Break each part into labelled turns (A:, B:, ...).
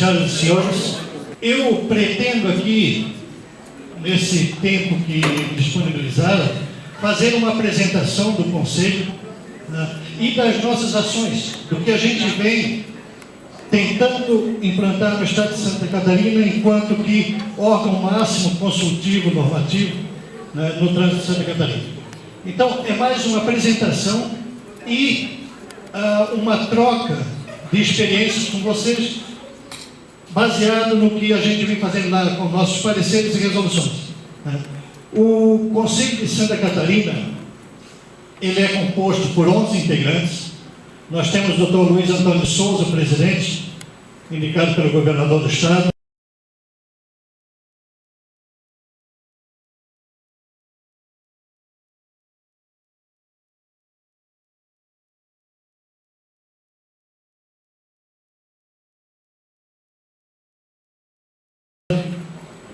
A: senhoras e senhores, eu pretendo aqui, nesse tempo que disponibilizaram, fazer uma apresentação do Conselho, né, e das nossas ações, do que a gente vem tentando implantar no Estado de Santa Catarina enquanto que órgão máximo consultivo normativo, né, no trânsito de Santa Catarina. Então, é mais uma apresentação e uma troca de experiências com vocês, baseado no que a gente vem fazendo lá com nossos pareceres e resoluções, né? O Conselho de Santa Catarina, ele é composto por 11 integrantes. Nós temos o Dr. Luiz Antônio Souza, presidente, indicado pelo governador do Estado.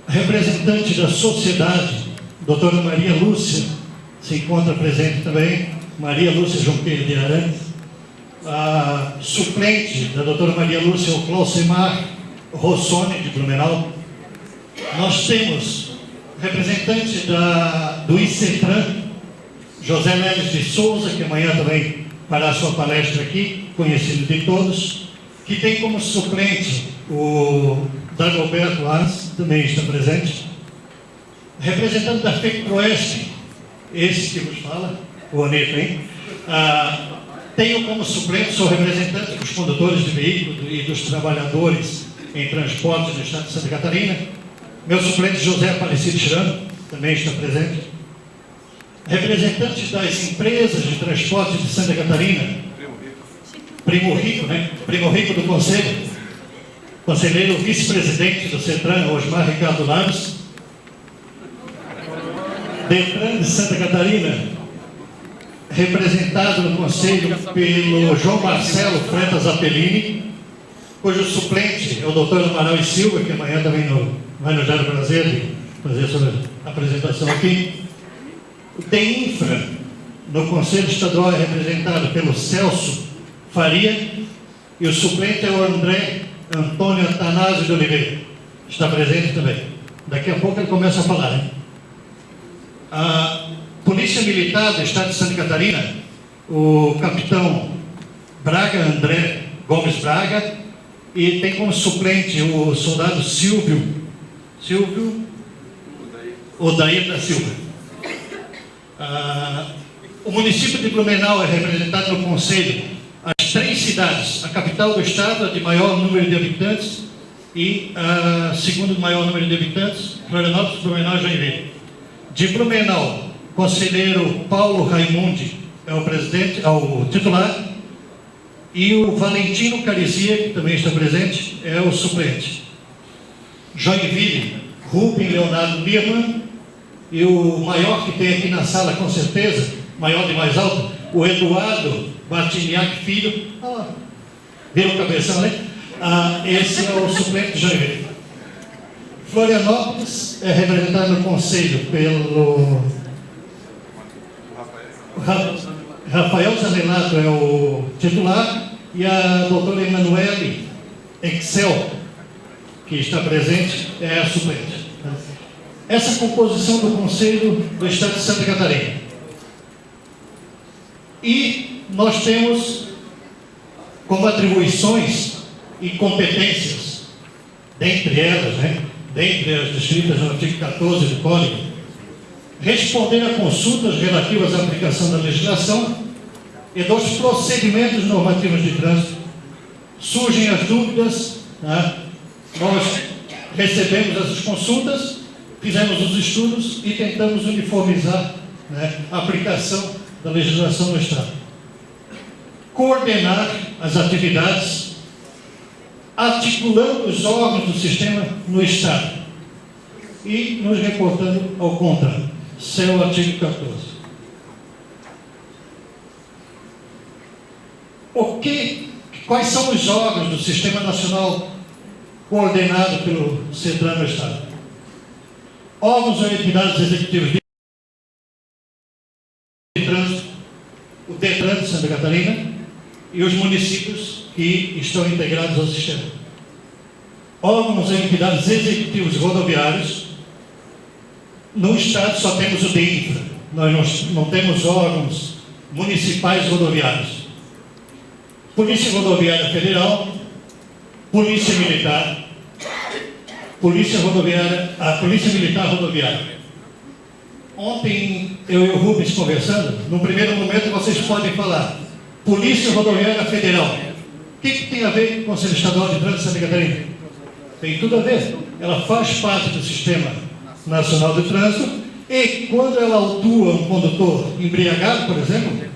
A: Representante da sociedade, doutora Maria Lúcia, se encontra presente também, Maria Lúcia Junqueira de Arantes. A suplente da doutora Maria Lúcia, o Clausemar Rossoni, de Blumenau. Nós temos representante do ICETRAN, José Leles de Souza, que amanhã também fará sua palestra aqui, conhecido de todos, que tem como suplente o Dagoberto Arns, também está presente. Representante da FECPROESP, esse que vos fala, o Oneto, hein? Tenho como suplente, sou representante dos condutores de veículos e dos trabalhadores em transportes do Estado de Santa Catarina. Meu suplente, José Aparecido Chirano, também está presente. Representantes das empresas de transporte de Santa Catarina, Primo Rico, né? Primo Rico do Conselho, conselheiro vice-presidente do CETRAN, Osmar Ricardo Lares. DETRAN de Santa Catarina, representado no Conselho pelo João Marcelo Freitas Apellini, cujo suplente é o Dr. Amaral e Silva, que amanhã também vai nos dar o prazer de fazer sua apresentação aqui. O DEINFRA, no Conselho Estadual, é representado pelo Celso Faria, e o suplente é o André Antônio Atanásio de Oliveira, está presente também. Daqui a pouco ele começa a falar, né? A Polícia Militar do Estado de Santa Catarina, o capitão Braga André Gomes Braga, e tem como suplente o soldado Silvio Odair da Silva. O município de Blumenau é representado no Conselho as 3 cidades: a capital do estado, a de maior número de habitantes, e a segunda de maior número de habitantes, Florianópolis, Blumenau e Joinville. De Blumenau, conselheiro Paulo Raimundi é o presidente, é o titular, e o Valentino Carizia, que também está presente, é o suplente. Joinville, Rubem Leonardo Lima, e o maior que tem aqui na sala, com certeza, maior de mais alto, o Eduardo Martiniac Filho, viram o cabeção, né? Esse é o suplente de Joinville. Florianópolis é representado no Conselho pelo Rafael Zanelato, é o titular, e a doutora Emanuele Excel, que está presente, é a suplente. Essa composição do Conselho do Estado de Santa Catarina. E nós temos como atribuições e competências, dentre elas, né, dentre as descritas no artigo 14 do Código, responder a consultas relativas à aplicação da legislação e dos procedimentos normativos de trânsito. Surgem as dúvidas, né? Nós recebemos essas consultas, fizemos os estudos e tentamos uniformizar, né, a aplicação da legislação no Estado. Coordenar as atividades, articulando os órgãos do sistema no Estado e nos reportando ao CONTRAN. Esse é o artigo 14. Quais são os órgãos do Sistema Nacional coordenado pelo CETRAN no Estado? Órgãos ou entidades executivas de trânsito, o DETRAN de Santa Catarina e os municípios que estão integrados ao sistema. órgãos e entidades executivos rodoviários. No Estado só temos o DINFRA, nós não temos órgãos municipais rodoviários. Polícia Rodoviária Federal, Polícia Militar, Polícia Rodoviária, a Polícia Militar Rodoviária. Ontem eu e o Rubens conversando, no primeiro momento vocês podem falar, Polícia Rodoviária Federal. O que tem a ver com o Conselho Estadual de Trânsito de Santa Catarina? Tem tudo a ver. Ela faz parte do Sistema Nacional de Trânsito e quando ela autua um condutor embriagado, por exemplo,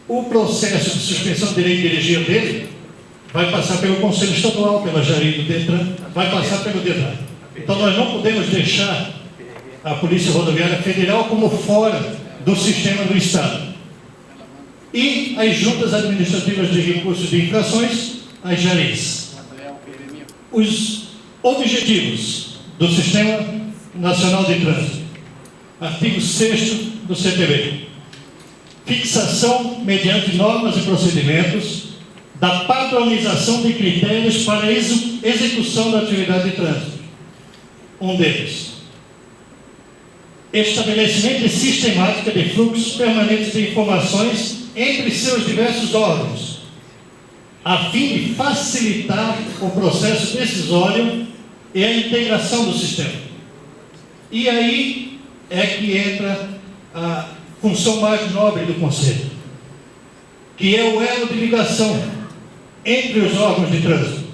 A: o processo de suspensão de direito de dirigir dele vai passar pelo Conselho Estadual, pela Jari do Detran, vai passar pelo Detran. Então nós não podemos deixar a Polícia Rodoviária Federal como fora do sistema do Estado. E as juntas administrativas de recursos de infrações, as JARIs. Os objetivos do Sistema Nacional de Trânsito. Artigo 6º do CTB. Fixação, mediante normas e procedimentos, da padronização de critérios para a execução da atividade de trânsito. Um deles. Estabelecimento de sistemática de fluxos permanentes de informações entre seus diversos órgãos, a fim de facilitar o processo decisório e a integração do sistema. E aí é que entra a função mais nobre do Conselho, que é o elo de ligação entre os órgãos de trânsito.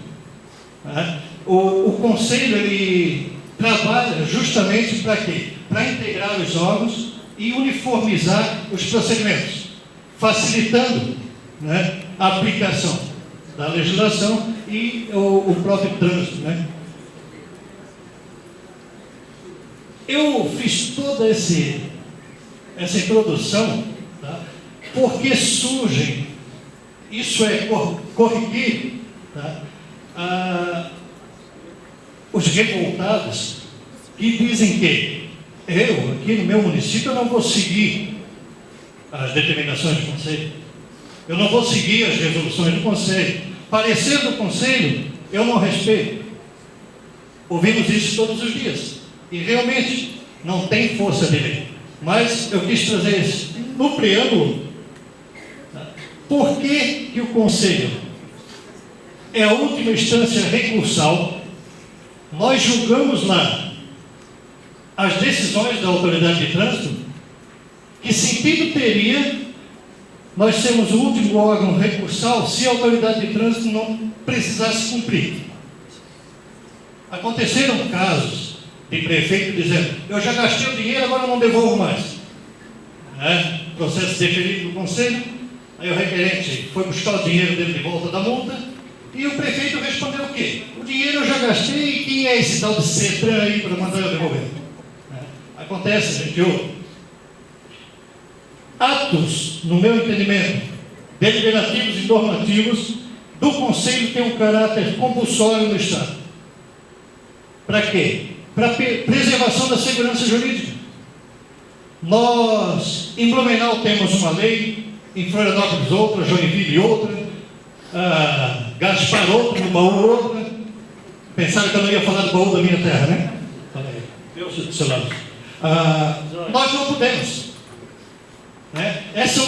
A: O Conselho, ele trabalha justamente para quê? Para integrar os órgãos e uniformizar os procedimentos, facilitando, né, a aplicação da legislação e o próprio trânsito, né? Eu fiz toda essa introdução, tá? Porque surgem, isso é corriqueiro, tá? Os revoltados que dizem que eu, aqui no meu município, eu não vou seguir as determinações do Conselho, eu não vou seguir as resoluções do Conselho, parecer do Conselho, eu não respeito. Ouvimos isso todos os dias, e realmente não tem força de lei. Mas eu quis trazer isso no preâmbulo. Por que o Conselho é a última instância recursal? Nós julgamos lá as decisões da autoridade de trânsito. Que sentido teria nós sermos o último órgão recursal se a autoridade de trânsito não precisasse cumprir? Aconteceram casos de prefeito dizendo, eu já gastei o dinheiro, agora não devolvo mais. Processo deferido do Conselho, aí o requerente foi buscar o dinheiro dele de volta da multa, e o prefeito respondeu o quê? O dinheiro eu já gastei, e quem é esse tal de CETRAN aí para mandar eu devolver? Acontece, gente, atos, no meu entendimento, deliberativos e normativos do Conselho têm um caráter compulsório no Estado. Para quê? Para preservação da segurança jurídica. Nós, em Blumenau, temos uma lei, em Florianópolis outra, Joinville outra, Gaspar outra, no Baú outra. Pensaram que eu não ia falar do Baú da minha terra, né? Deus do seu lado. Nós não podemos. Né? Essa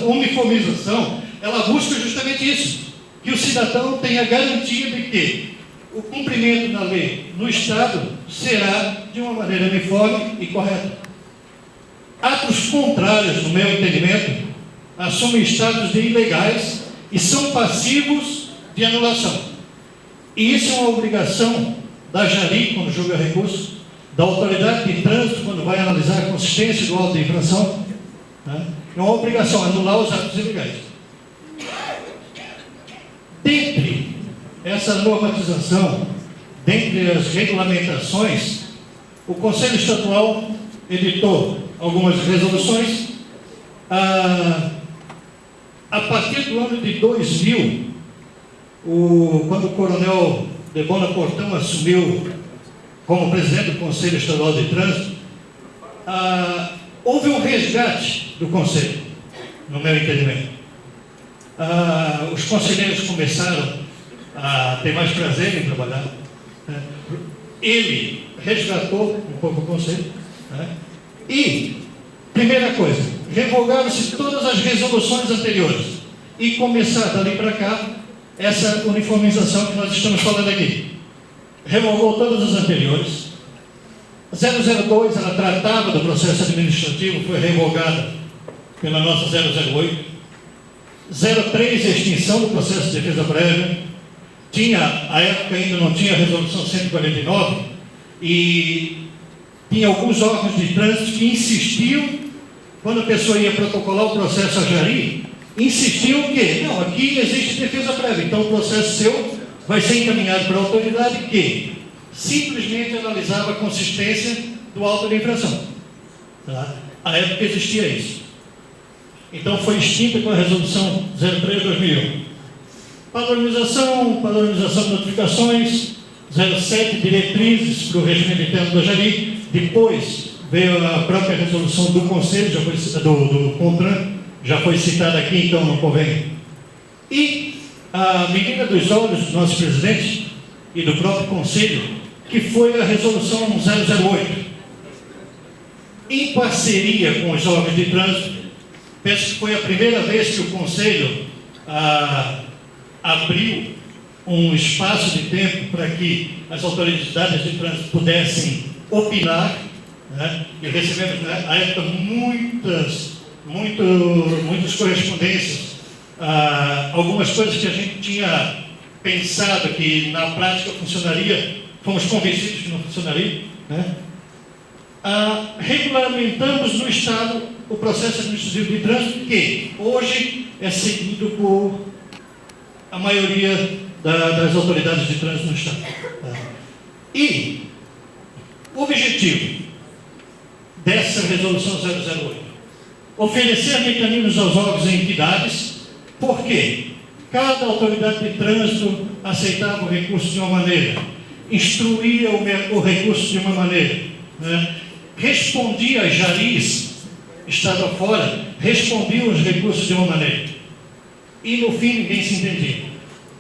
A: uniformização, ela busca justamente isso, que o cidadão tenha garantia de que o cumprimento da lei no Estado será de uma maneira uniforme e correta. Atos contrários, no meu entendimento, assumem status de ilegais e são passivos de anulação. E isso é uma obrigação da Jari, quando julga recurso, da autoridade de trânsito, quando vai analisar a consistência do auto de infração, né? É uma obrigação anular os atos ilegais. Dentre essa normatização, dentre as regulamentações, o Conselho Estadual editou algumas resoluções. A partir do ano de 2000, quando o coronel de Bona Portão assumiu como presidente do Conselho Estadual de Trânsito, houve um resgate do Conselho, no meu entendimento. Os conselheiros começaram a ter mais prazer em trabalhar. Ele resgatou um pouco o conceito. E, primeira coisa, revogaram-se todas as resoluções anteriores e começar dali para cá essa uniformização que nós estamos falando aqui. Revogou todas as anteriores. 002, ela tratava do processo administrativo, foi revogada pela nossa 008. 03, extinção do processo de defesa prévia. À época ainda não tinha a resolução 149, e tinha alguns órgãos de trânsito que insistiam, quando a pessoa ia protocolar o processo a Jari, insistiam que, não, aqui existe defesa prévia, então o processo seu vai ser encaminhado para a autoridade que simplesmente analisava a consistência do auto de infração. À época existia isso. Então foi extinta com a resolução 03/2001. Padronização de notificações, 07, diretrizes para o regimento interno da Jari. Depois veio a própria resolução do Conselho, já foi do CONTRAN, já foi citada aqui, então não convém. E a menina dos olhos do nosso presidente e do próprio Conselho, que foi a resolução 008. Em parceria com os órgãos de trânsito, penso que foi a primeira vez que o Conselho abriu um espaço de tempo para que as autoridades de trânsito pudessem opinar, e recebemos, na época, muitas correspondências, algumas coisas que a gente tinha pensado que na prática funcionaria, fomos convencidos que não funcionaria, regulamentamos no Estado o processo administrativo de trânsito, que hoje é seguido por a maioria das autoridades de trânsito no Estado. E o objetivo dessa resolução 008, oferecer mecanismos aos órgãos e entidades, porque cada autoridade de trânsito aceitava o recurso de uma maneira, instruía o recurso de uma maneira, respondia às Jaris, estado afora, respondia os recursos de uma maneira. E no fim ninguém se entendia.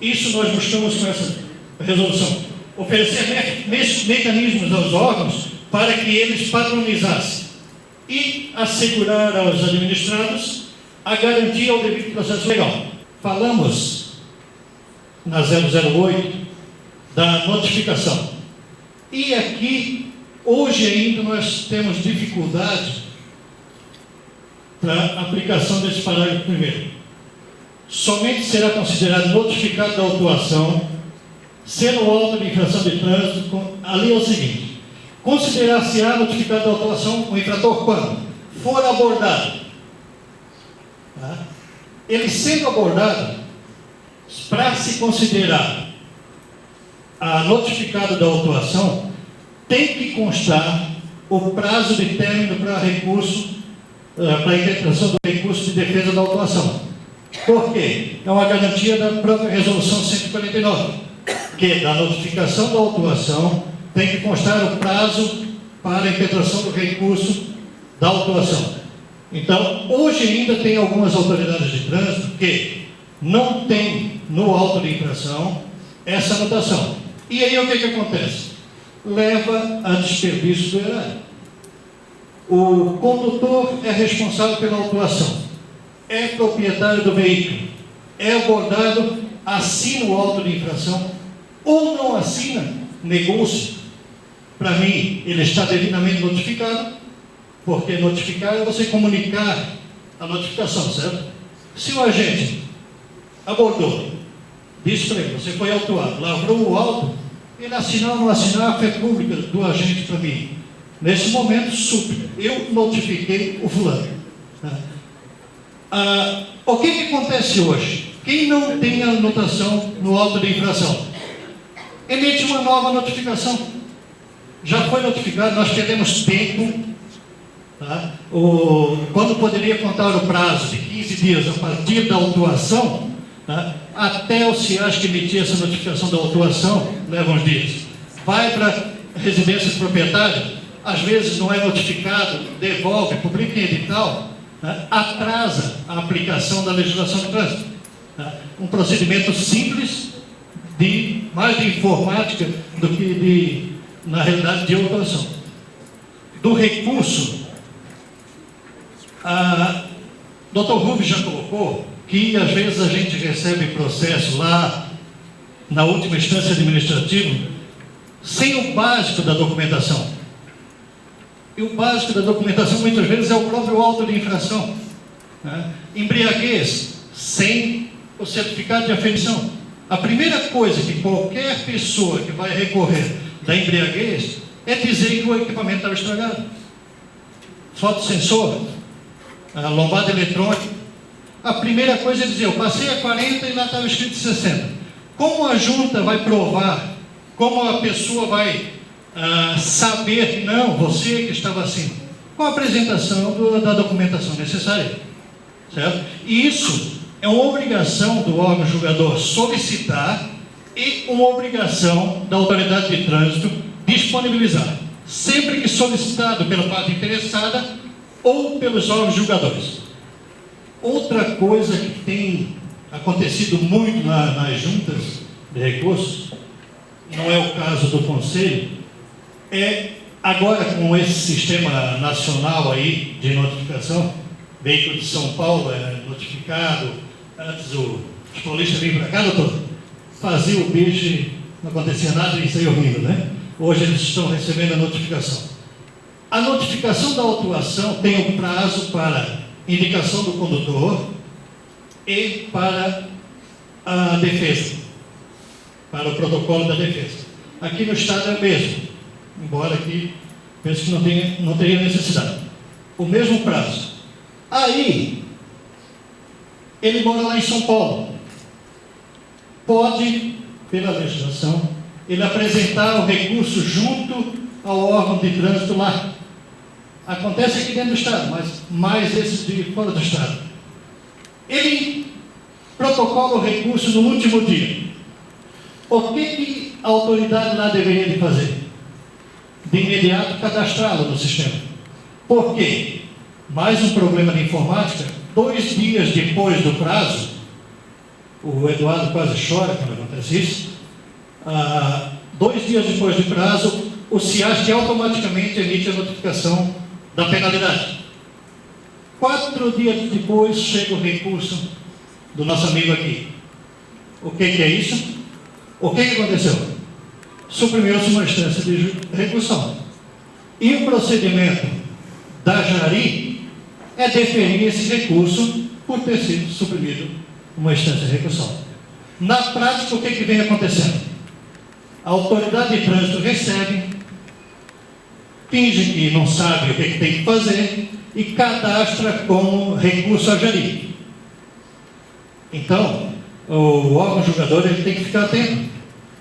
A: Isso nós buscamos com essa resolução. Oferecer mecanismos aos órgãos para que eles padronizassem e assegurar aos administrados a garantia ao devido processo legal. Falamos na 008 da notificação. E aqui, hoje ainda, nós temos dificuldade para a aplicação desse parágrafo primeiro. Somente será considerado notificado da autuação, sendo o auto de infração de trânsito, ali é o seguinte: considerar-se-á notificado da autuação o infrator quando for abordado. Ele sendo abordado, para se considerar a notificado da autuação, tem que constar o prazo de término para recurso, para a interpretação do recurso de defesa da autuação. Por quê? É uma garantia da própria resolução 149, que da notificação da autuação tem que constar o prazo para a impetração do recurso da autuação. Então, hoje ainda tem algumas autoridades de trânsito que não tem no auto de infração essa anotação. E aí o que acontece? Leva a desperdício do erário. O condutor é responsável pela autuação, é proprietário do veículo, é abordado, assina o auto de infração, ou não assina, negou-se. Para mim, ele está devidamente notificado, porque notificar é você comunicar a notificação, certo? Se o agente abordou, disse para ele, você foi autuado, lavrou o auto, ele assinar ou não assinar, a fé pública do agente para mim. Nesse momento, súplica, eu notifiquei o fulano. O que acontece hoje? Quem não tem a anotação no auto de infração, emite uma nova notificação. Já foi notificado, nós perdemos tempo. Quando poderia contar o prazo de 15 dias a partir da autuação, até o CIAS que emitir essa notificação da autuação, leva uns dias. Vai para a residência do proprietário, às vezes não é notificado, devolve, publica em edital, atrasa a aplicação da legislação de trânsito. Um procedimento simples de mais de informática do que na realidade, de autuação. Do recurso, Dr. Rubens já colocou que às vezes a gente recebe processo lá na última instância administrativa sem o básico da documentação. E o básico da documentação muitas vezes é o próprio auto de infração, né? Embriaguez, sem o certificado de aferição. A primeira coisa que qualquer pessoa que vai recorrer da embriaguez é dizer que o equipamento estava estragado. Fotossensor, lombada eletrônica. A primeira coisa é dizer, eu passei a 40 e lá estava escrito 60. Como a junta vai provar? Como a pessoa vai saber que não, você que estava assim? Com a apresentação da documentação necessária. Certo? E isso é uma obrigação do órgão julgador solicitar e uma obrigação da autoridade de trânsito disponibilizar, sempre que solicitado pela parte interessada ou pelos órgãos julgadores. Outra coisa que tem acontecido muito nas juntas de recursos, não é o caso do Conselho, é agora com esse sistema nacional aí de notificação, veículo de São Paulo é notificado, antes os paulistas vinham para cá, doutor, fazia o bicho e não acontecia nada e saiu rindo, né? Hoje eles estão recebendo a notificação. A notificação da autuação tem um prazo para indicação do condutor e para a defesa, para o protocolo da defesa. Aqui no estado é o mesmo, embora aqui penso que não teria necessidade. O mesmo prazo. Aí, ele mora lá em São Paulo. Pode, pela legislação, ele apresentar o recurso junto ao órgão de trânsito lá. Acontece aqui dentro do estado, mas mais esses de fora do estado. Ele protocola o recurso no último dia. O que a autoridade lá deveria de fazer? De imediato cadastrá-lo no sistema. Por quê? Mais um problema de informática, 2 dias depois do prazo, o Eduardo quase chora quando acontece isso, 2 dias depois do prazo, o CIAST automaticamente emite a notificação da penalidade. 4 dias depois chega o recurso do nosso amigo aqui. O que é isso? O que aconteceu? Suprimiu-se uma instância de recursão. E o procedimento da Jari é deferir esse recurso por ter sido suprimido uma instância de recursão. Na prática, o que vem acontecendo? A autoridade de trânsito recebe, finge que não sabe o que tem que fazer e cadastra como recurso a Jari. Então, o órgão julgador ele tem que ficar atento,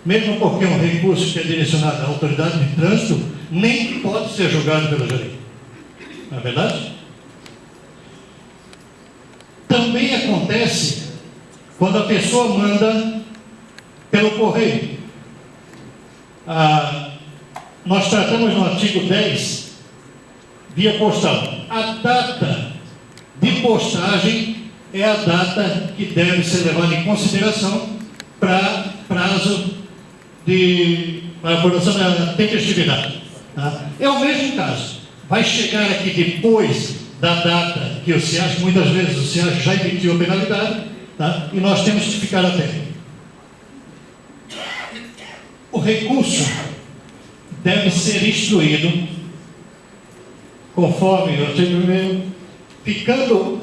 A: mesmo porque um recurso que é direcionado à autoridade de trânsito nem pode ser julgado pela Jari. Não é verdade? Também acontece quando a pessoa manda pelo correio. Nós tratamos no artigo 10, via postal. A data de postagem é a data que deve ser levada em consideração para prazo para a apuração da tempestividade. Tá? É o mesmo caso. Vai chegar aqui depois da data que o CIAST, muitas vezes o CIAST já emitiu a penalidade, tá? E nós temos que ficar atentos. O recurso deve ser instruído conforme o artigo 1º, ficando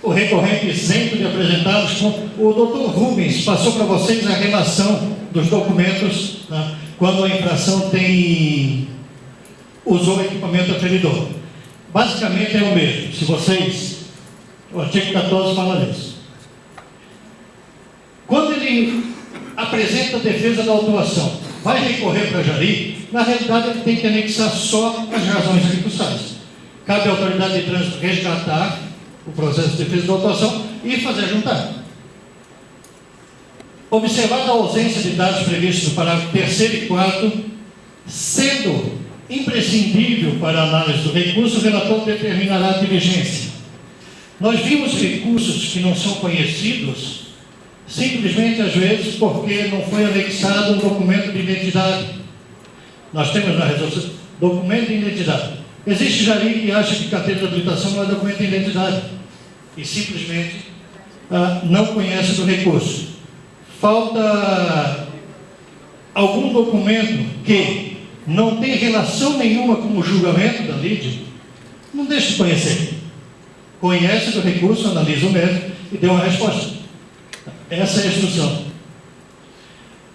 A: o recorrente isento de apresentá-los. O doutor Rubens passou para vocês a relação dos documentos, tá? Quando a infração usou o equipamento aferidor. Basicamente é o mesmo. Se vocês, o artigo 14 fala nisso. Quando ele apresenta a defesa da autuação, vai recorrer para a Jari, na realidade ele tem que anexar só as razões recursais. Cabe à autoridade de trânsito resgatar o processo de defesa da autuação e fazer juntar. Observada a ausência de dados previstos no parágrafo 3º e 4º, sendo imprescindível para a análise do recurso, o relator determinará a diligência. Nós vimos recursos que não são conhecidos, Simplesmente, às vezes, porque não foi anexado um documento de identidade. Nós temos na resolução documento de identidade. Existe jari que acha que carteira de habilitação não é documento de identidade e simplesmente não conhece do recurso. Falta algum documento que não tem relação nenhuma com o julgamento da lide, não deixe de conhecer. Conhece do recurso, analisa o mérito e dê uma resposta. Essa é a instrução.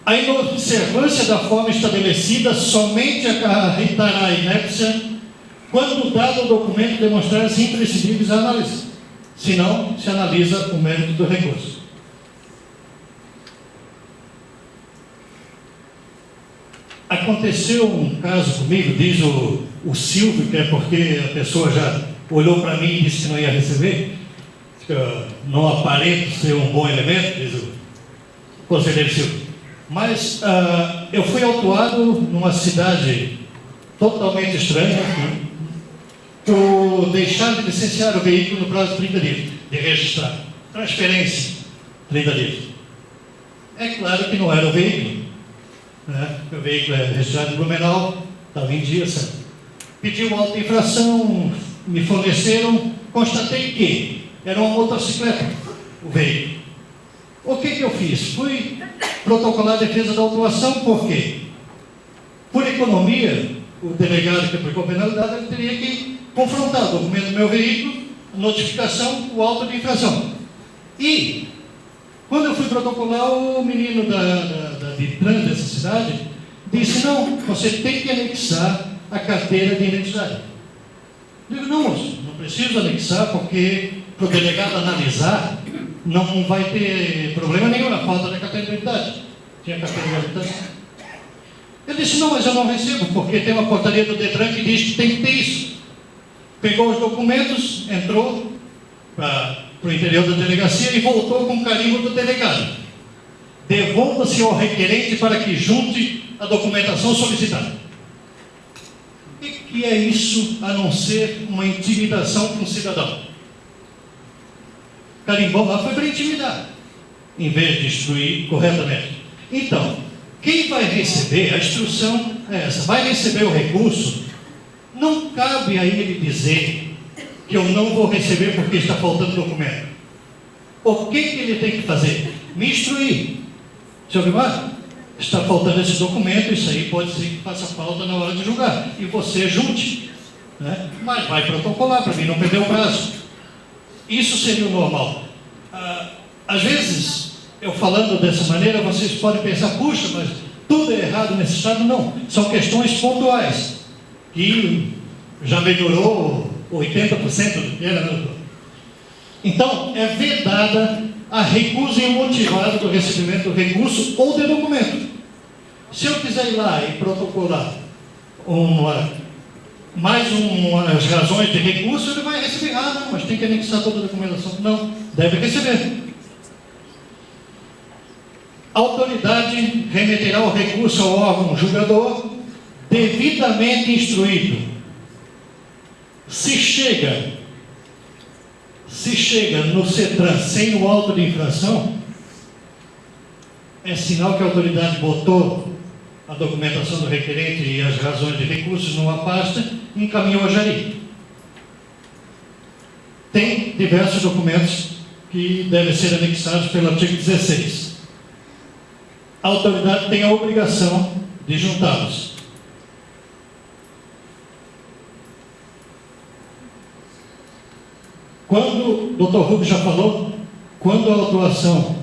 A: A inobservância da forma estabelecida somente acarretará a inépcia quando o dado documento demonstrar as imprescindíveis à análise. Senão, se analisa o mérito do recurso. Aconteceu um caso comigo, diz o Silvio, que é porque a pessoa já olhou para mim e disse que não ia receber, que eu não aparento ser um bom elemento, diz o conselheiro Silvio. Mas eu fui autuado numa cidade totalmente estranha por deixar de licenciar o veículo no prazo de 30 dias, de registrar. Transferência, 30 dias. É claro que não era o veículo. O veículo é registrado em Blumenau, estava em dia, certo? Pedi uma auto infração, me forneceram, constatei que era uma motocicleta, o veículo. O que eu fiz? Fui protocolar a defesa da autuação, por quê? Por economia, o delegado que aplicou a penalidade, ele teria que confrontar o documento do meu veículo, a notificação, o auto de infração. E, quando eu fui protocolar, o menino de trânsito dessa cidade disse: não, você tem que anexar a carteira de identidade. Eu digo: não, moço, não preciso anexar, porque para o delegado analisar, não vai ter problema nenhum na falta da carteira de identidade. Tinha carteira de identidade. Ele disse: não, mas eu não recebo, porque tem uma portaria do Detran que diz que tem que ter isso. Pegou os documentos, entrou para o interior da delegacia e voltou com o carimbo do delegado. Devolva-se ao requerente para que junte a documentação solicitada. O que é isso a não ser uma intimidação com o cidadão? Carimbou lá foi para intimidar, em vez de instruir corretamente. Então, quem vai receber, a instrução é essa, vai receber o recurso, não cabe a ele dizer que eu não vou receber porque está faltando documento. O que ele tem que fazer? Me instruir. Senhor Vimar, está faltando esse documento, isso aí pode ser que faça falta na hora de julgar. E você junte, né? Mas vai protocolar para mim não perder o prazo. Isso seria o normal. Às vezes, eu falando dessa maneira, vocês podem pensar: puxa, mas tudo é errado nesse estado. Não, são questões pontuais, que já melhorou 80% do que era, né? Então, é vedada a recusa imotivada do recebimento do recurso ou de documento. Se eu quiser ir lá e protocolar mais umas razões de recurso, ele vai receber. Não, mas tem que anexar toda a documentação. Não, deve receber. A autoridade remeterá o recurso ao órgão julgador devidamente instruído. Se chega no CETRAN sem o auto de infração, é sinal que a autoridade botou a documentação do requerente e as razões de recursos numa pasta e encaminhou a jari. Tem diversos documentos que devem ser anexados pelo artigo 16. A autoridade tem a obrigação de juntá-los. Quando, o doutor Rubens já falou, quando a autuação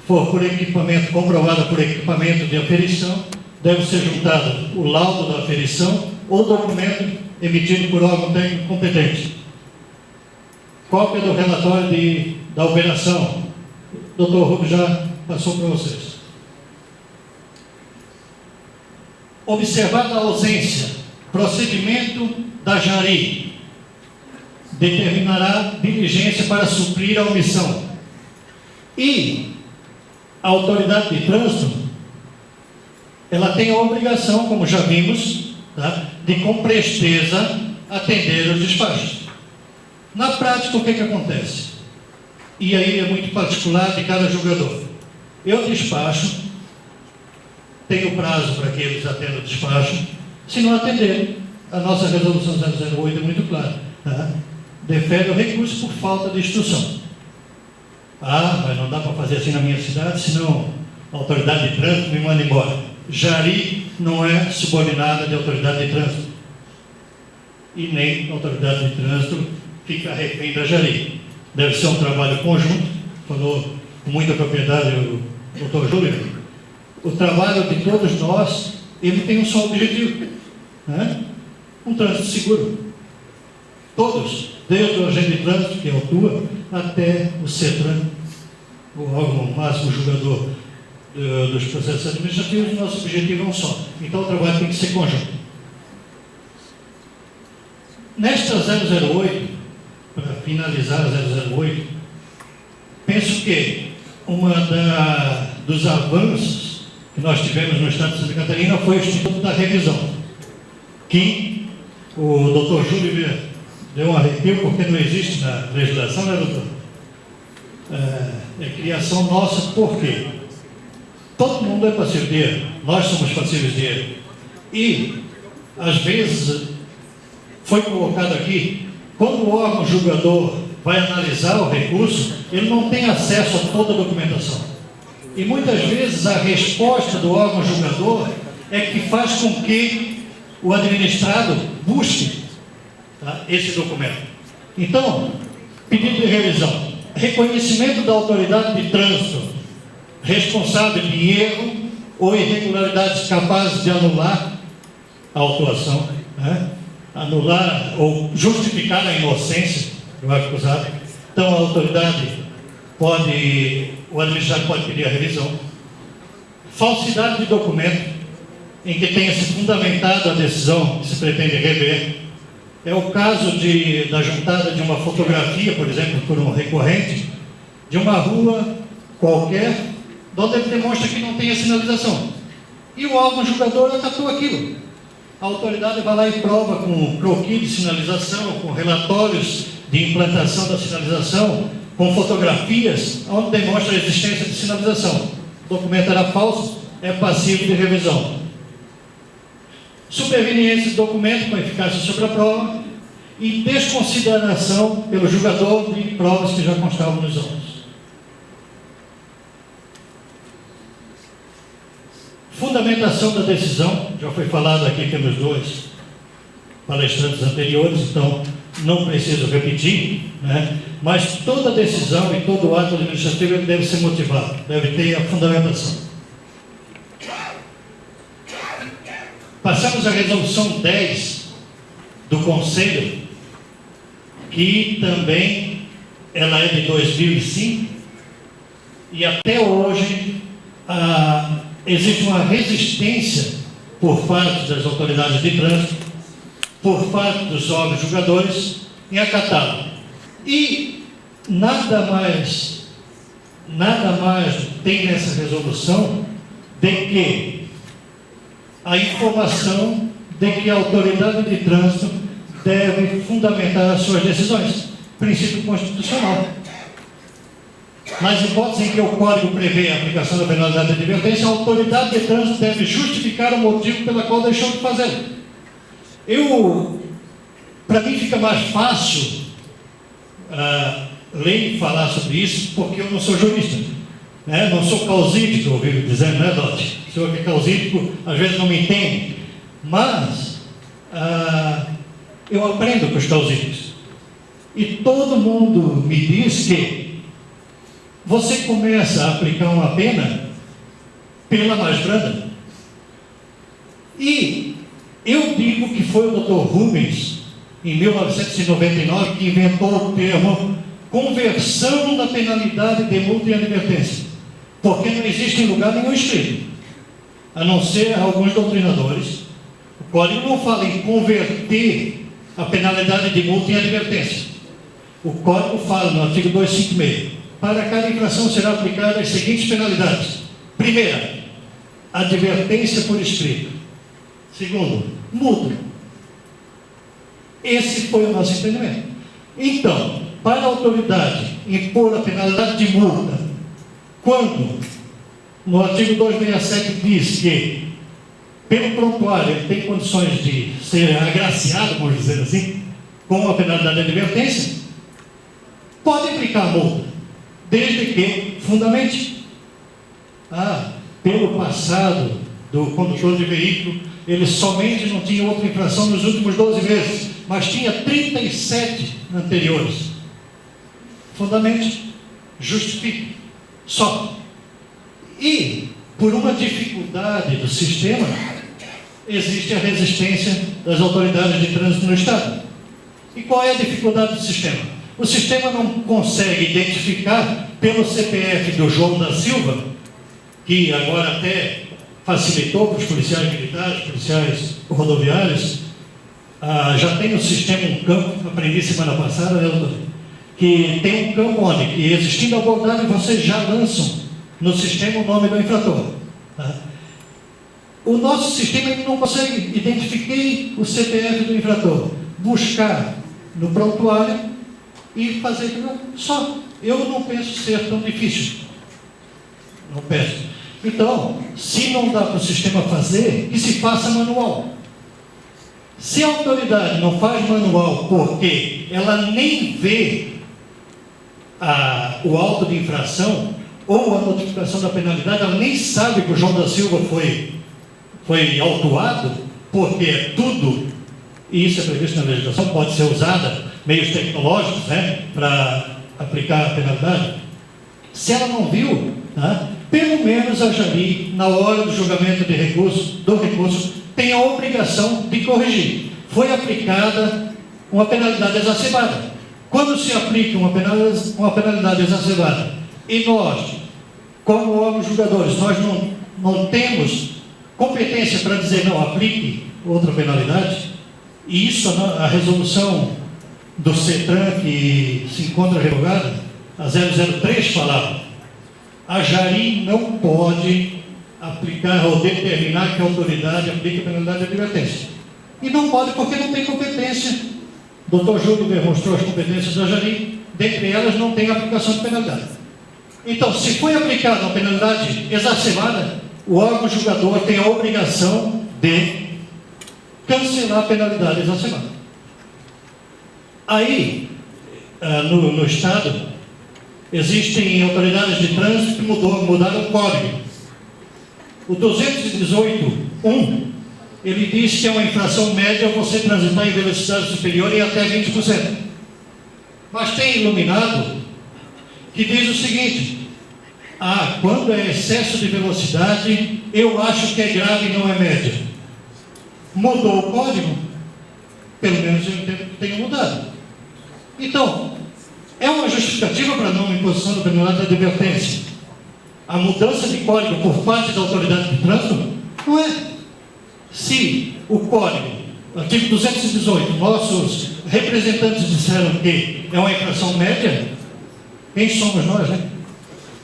A: for por equipamento, comprovada por equipamento de aferição, deve ser juntado o laudo da aferição ou documento emitido por órgão técnico competente. Cópia do relatório da operação. O doutor Rubens já passou para vocês. Observada a ausência, procedimento da jari determinará diligência para suprir a omissão. E a autoridade de trânsito, ela tem a obrigação, como já vimos, de com presteza atender os despachos. Na prática, o que acontece? E aí é muito particular de cada julgador. eu despacho, tenho prazo para que eles atendam o despacho. Se não atender, a nossa resolução 008 é muito clara, tá? Defere o recurso por falta de instrução. Ah, mas não dá para fazer assim na minha cidade, senão a autoridade de trânsito me manda embora. Jari não é subordinada de autoridade de trânsito. E nem a autoridade de trânsito fica refém da Jari. Deve ser um trabalho conjunto, falou com muita propriedade o doutor Júlio. O trabalho de todos nós, ele tem um só objetivo, né? Um trânsito seguro. Todos, desde o agente de trânsito, que é o TUA, até o CETRAN, o órgão máximo julgador dos processos administrativos, nosso objetivo é um só. Então o trabalho tem que ser conjunto. Nesta 008, para finalizar a 008, penso que dos avanços que nós tivemos no Estado de Santa Catarina foi o Instituto da Revisão, que o doutor Júlio deu um arrepio, porque não existe na legislação, né, doutor? É criação nossa, por quê? Todo mundo é passivo de erro, nós somos passíveis de erro. E, às vezes, foi colocado aqui, quando o órgão julgador vai analisar o recurso, ele não tem acesso a toda a documentação. E muitas vezes a resposta do órgão julgador é que faz com que o administrado busque, tá, esse documento. Então, pedido de revisão. Reconhecimento da autoridade de trânsito responsável de erro ou irregularidades capazes de anular a autuação, né? Anular ou justificar a inocência do acusado. Então a autoridade o administrado pode pedir a revisão. Falsidade de documento em que tenha se fundamentado a decisão que se pretende rever. É o caso da juntada de uma fotografia, por exemplo, por um recorrente, de uma rua qualquer, onde ele demonstra que não tem a sinalização. E o órgão julgador acatou aquilo. A autoridade vai lá e prova com croquis de sinalização, com relatórios de implantação da sinalização, com fotografias, onde demonstra a existência de sinalização. O documento era falso, é passivo de revisão. Superveniência de documento com eficácia sobre a prova e desconsideração pelo julgador de provas que já constavam nos autos. Fundamentação da decisão, já foi falado aqui pelos dois palestrantes anteriores, então não preciso repetir, né? Mas toda decisão e todo ato administrativo deve ser motivado, deve ter a fundamentação. Passamos à resolução 10 do Conselho, que também ela é de 2005, e até hoje existe uma resistência por parte das autoridades de trânsito, por parte dos órgãos julgadores, em acatá-lo. E nada mais tem nessa resolução de que a informação de que a autoridade de trânsito deve fundamentar as suas decisões. Princípio constitucional. Nas hipóteses em que o Código prevê a aplicação da penalidade de advertência, a autoridade de trânsito deve justificar o motivo pelo qual deixou de fazê-lo. Para mim fica mais fácil ler e falar sobre isso, porque eu não sou jurista, né? Não sou causídico, eu vivo dizendo, né, Dote? O senhor que é causídico, às vezes não me entende, mas eu aprendo com os causídicos. E todo mundo me diz que você começa a aplicar uma pena pela mais branda. E eu digo que foi o Dr. Rubens, em 1999, que inventou o termo conversão da penalidade de multa e advertência, porque não existe em lugar nenhum escrito, a não ser alguns doutrinadores. O Código não fala em converter a penalidade de multa em advertência. O Código fala no artigo 256: para cada infração será aplicada as seguintes penalidades. Primeira, advertência por escrito. Segundo, multa. Esse foi o nosso entendimento. Então, para a autoridade impor a penalidade de multa, quando No artigo 267 diz que, pelo prontuário, ele tem condições de ser agraciado, vamos dizer assim, com a penalidade de advertência, pode aplicar a multa, desde que fundamente. Pelo passado do condutor de veículo, ele somente não tinha outra infração nos últimos 12 meses, mas tinha 37 anteriores. Fundamente, justifique. Só. E, por uma dificuldade do sistema, existe a resistência das autoridades de trânsito no Estado. E qual é a dificuldade do sistema? O sistema não consegue identificar pelo CPF do João da Silva, que agora até facilitou para os policiais militares, policiais rodoviários, já tem no sistema um campo, aprendi semana passada, que tem um campo onde, que existindo a abordagem, vocês já lançam no sistema o nome do infrator. O nosso sistema não consegue identificar o CPF do infrator, buscar no prontuário e fazer só. Eu não penso ser tão difícil. Não penso. Então, se não dá para o sistema fazer, que se faça manual. Se a autoridade não faz manual porque ela nem vê o auto de infração ou a notificação da penalidade, ela nem sabe que o João da Silva foi autuado, porque é tudo, e isso é previsto na legislação, pode ser usada, meios tecnológicos, para aplicar a penalidade. Se ela não viu, pelo menos a Jari, na hora do julgamento do recurso, tem a obrigação de corrigir. Foi aplicada uma penalidade exacerbada. Quando se aplica uma penalidade exacerbada, e nós, como órgãos julgadores, nós não temos competência para dizer não aplique outra penalidade, e isso a resolução do CETRAN, que se encontra revogada, a 003 falava, a Jari não pode aplicar ou determinar que a autoridade aplique a penalidade de advertência. E não pode porque não tem competência. O doutor Júlio demonstrou as competências da Jari, dentre elas não tem aplicação de penalidade. Então, se foi aplicada uma penalidade exacerbada, o órgão julgador tem a obrigação de cancelar a penalidade exacerbada. Aí, no Estado, existem autoridades de trânsito que mudaram o código. O 218.1, ele diz que é uma infração média você transitar em velocidade superior em até 20%. Mas tem iluminado que diz o seguinte, quando é excesso de velocidade, eu acho que é grave e não é média. Mudou o código? Pelo menos eu entendo que tenha mudado. Então, é uma justificativa para a não imposição da penalidade de advertência. A mudança de código por parte da autoridade de trânsito não é. Se o código, artigo 218, nossos representantes disseram que é uma infração média, quem somos nós,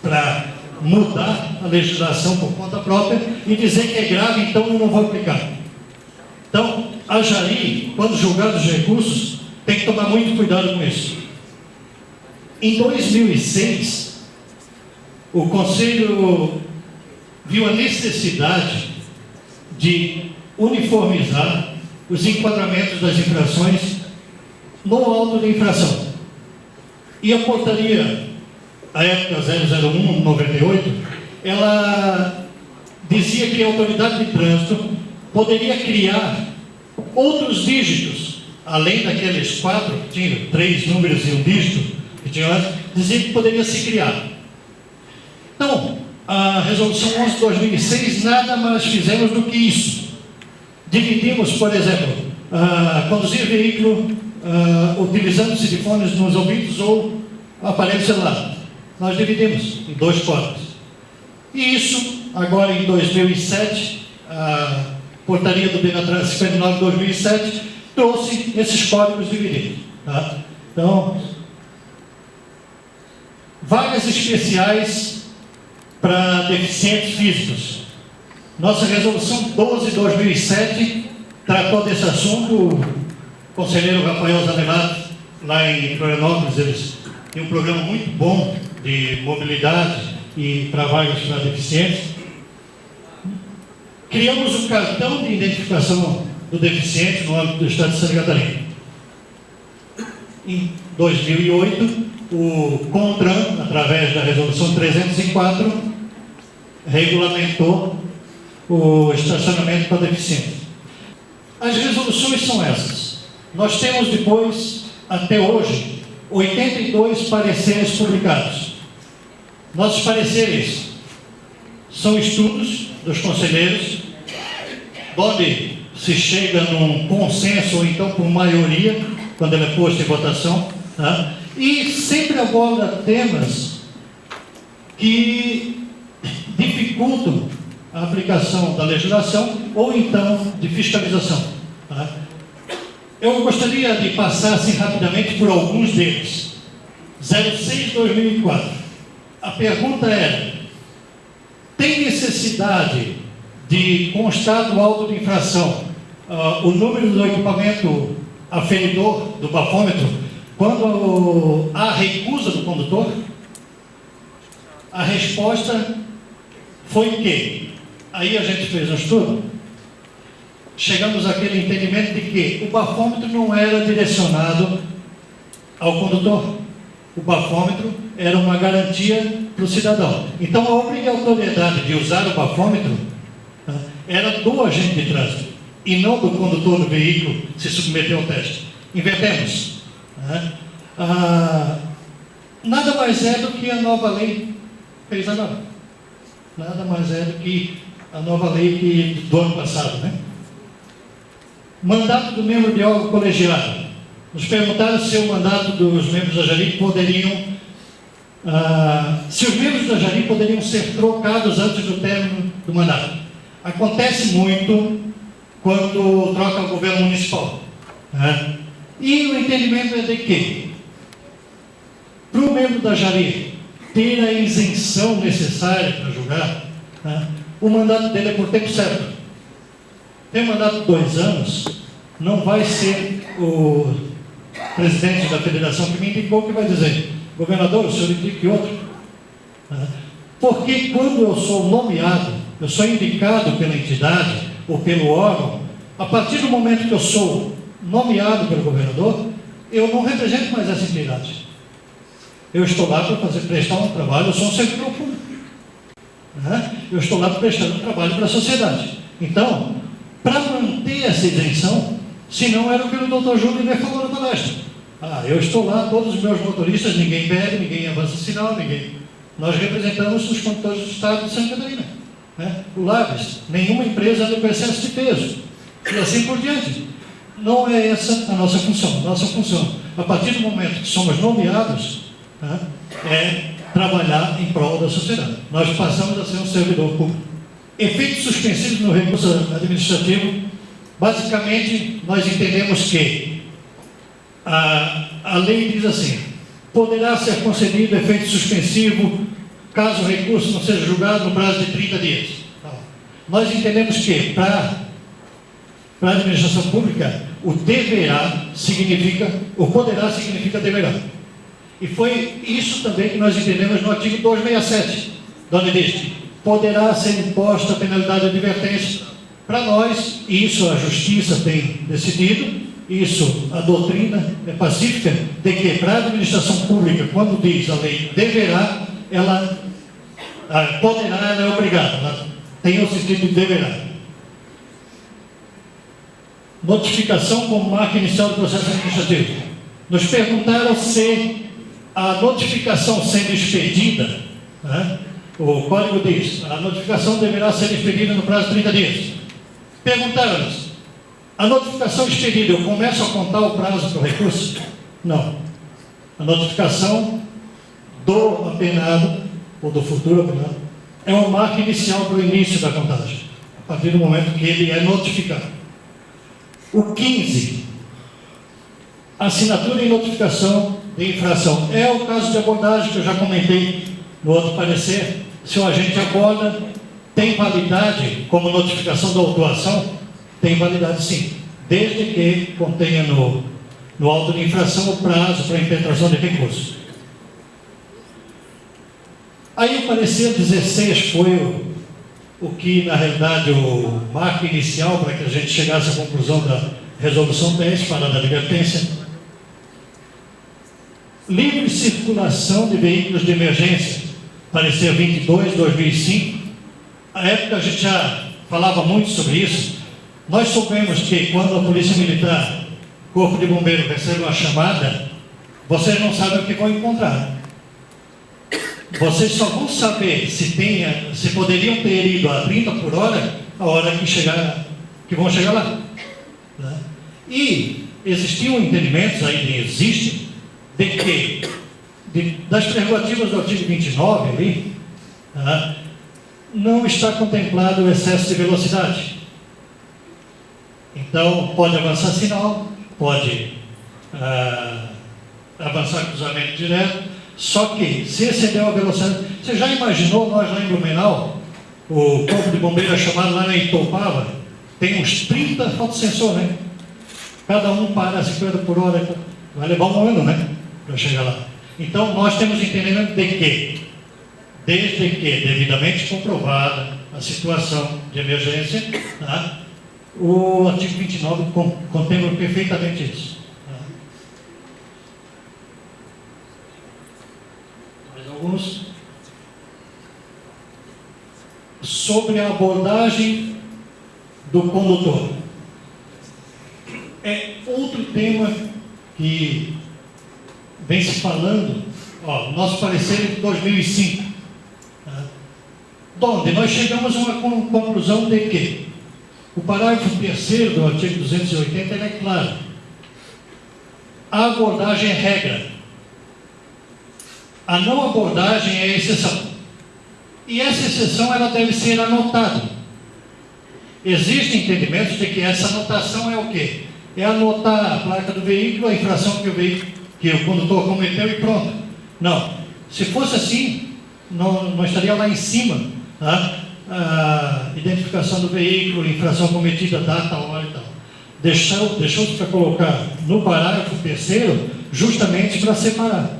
A: para mudar a legislação por conta própria e dizer que é grave, então eu não vou aplicar. Então, a Jari, quando julgar os recursos, tem que tomar muito cuidado com isso. Em 2006, o Conselho viu a necessidade de uniformizar os enquadramentos das infrações no auto de infração. E a portaria, a época 001/98, ela dizia que a autoridade de trânsito poderia criar outros dígitos, além daqueles 4, que tinha 3 números e um dígito, que tinha lá, dizia que poderia se criar. Então, a resolução 11/2006, nada mais fizemos do que isso. Dividimos, por exemplo, conduzir veículo utilizando-se de fones nos ouvidos ou aparelho celular. Nós dividimos em 2 códigos. E isso, agora em 2007, a portaria do Denatran 59/2007 trouxe esses códigos divididos. Então, vagas especiais para deficientes físicos. Nossa resolução 12/2007 tratou desse assunto. O conselheiro Rafael Zanelato, lá em Florianópolis, eles têm um programa muito bom de mobilidade e para vagas para deficientes. Criamos o cartão de identificação do deficiente no âmbito do Estado de Santa Catarina. Em 2008, o CONTRAN, através da Resolução 304, regulamentou o estacionamento para deficientes. As resoluções são essas. Nós temos depois, até hoje, 82 pareceres publicados. Nossos pareceres são estudos dos conselheiros, onde se chega num consenso, ou então por maioria, quando ele é posto em votação, tá? E sempre aborda temas que dificultam a aplicação da legislação ou então de fiscalização. Tá? Eu gostaria de passar assim rapidamente por alguns deles. 06/2004. A pergunta era: tem necessidade de constar no auto de infração o número do equipamento aferidor do bafômetro quando há recusa do condutor? A resposta foi que, aí a gente fez um estudo, chegamos àquele entendimento de que o bafômetro não era direcionado ao condutor. O bafômetro era uma garantia para o cidadão. Então, a obrigatoriedade de usar o bafômetro era do agente de trânsito e não do condutor do veículo se submeter ao teste. Invertemos. Nada mais é do que a nova lei fez agora. Nada mais é do que a nova lei do ano passado, né? Mandato do membro de órgão colegiado. Nos perguntaram se o mandato dos membros da Jari poderiam, se os membros da Jari poderiam ser trocados antes do término do mandato. Acontece muito quando troca o governo municipal. Né? E o entendimento é de que, para o membro da Jari ter a isenção necessária para julgar, né, o mandato dele é por tempo certo. Tem um mandato de 2 anos, não vai ser o presidente da federação que me indicou que vai dizer: governador, o senhor indique outro. Porque quando eu sou nomeado, eu sou indicado pela entidade ou pelo órgão, a partir do momento que eu sou nomeado pelo governador, eu não represento mais essa entidade. Eu estou lá para prestar um trabalho, eu sou um servidor público. Eu estou lá para prestar um trabalho para a sociedade. Então, para manter essa isenção, senão era o que o doutor Júlio falou na palestra. Eu estou lá, todos os meus motoristas, ninguém bebe, ninguém avança sinal, ninguém. Nós representamos os condutores do Estado de Santa Catarina. O Lages, nenhuma empresa anda com excesso de peso. E assim por diante. Não é essa a nossa função. Nossa função, a partir do momento que somos nomeados, é trabalhar em prol da sociedade. Nós passamos a ser um servidor público. Efeitos suspensivos no recurso administrativo. Basicamente, nós entendemos que a lei diz assim: poderá ser concedido efeito suspensivo caso o recurso não seja julgado no prazo de 30 dias. Nós entendemos que, para a administração pública, o deverá significa, o poderá significa deverá. E foi isso também que nós entendemos no artigo 267, onde diz: poderá ser imposta a penalidade de advertência. Para nós, isso a justiça tem decidido, isso a doutrina é pacífica, de que para a administração pública, quando diz a lei deverá, ela poderá, ela é obrigada, ela tem o sentido de deverá. Notificação como marca inicial do processo administrativo. Nos perguntaram se a notificação sendo expedida, o código diz: a notificação deverá ser expedida no prazo de 30 dias. Perguntaram-nos: a notificação expedida, eu começo a contar o prazo para o recurso? Não. A notificação do apenado, ou do futuro apenado, é uma marca inicial para o início da contagem, a partir do momento que ele é notificado. O 15, assinatura e notificação de infração. É o caso de abordagem que eu já comentei no outro parecer. Se o agente aborda, tem validade como notificação da autuação? Tem validade sim, desde que contenha no auto de infração o prazo para a impetração de recurso. Aí o parecer 16 foi o que, na realidade, o marco inicial para que a gente chegasse à conclusão da resolução 10, fala da advertência. Livre circulação de veículos de emergência, parecer 22, 2005. À época a gente já falava muito sobre isso. Nós soubemos que quando a Polícia Militar, Corpo de Bombeiro, recebe uma chamada, vocês não sabem o que vão encontrar. Vocês só vão saber se poderiam ter ido a 30 por hora, a hora que vão chegar lá. Né? E existiam entendimentos, ainda existem, de que das prerrogativas do artigo 29 ali, não está contemplado o excesso de velocidade. Então, pode avançar sinal, pode avançar cruzamento direto, só que se excedeu a velocidade... Você já imaginou, nós lá em Blumenau, o Corpo de Bombeiro é chamado lá na Itopava, tem uns 30 fotossensores, né? Cada um para a 50 por hora, vai levar um ano, né? Para chegar lá. Então, nós temos entendimento de que, desde que devidamente comprovada a situação de emergência, tá? O artigo 29 contempla perfeitamente isso. Tá? Mais alguns? Sobre a abordagem do condutor. É outro tema que vem se falando, nosso parecer é de 2005. Tá? Onde nós chegamos a uma conclusão de que o parágrafo 3º do artigo 280 ele é claro. A abordagem é regra. A não abordagem é exceção. E essa exceção ela deve ser anotada. Existem entendimentos de que essa anotação é o quê? É anotar a placa do veículo, a infração que o condutor cometeu e pronto. Não. Se fosse assim, não estaria lá em cima, tá? A identificação do veículo, infração cometida, data, hora e tal. Deixou-se para colocar no parágrafo 3º, justamente para separar.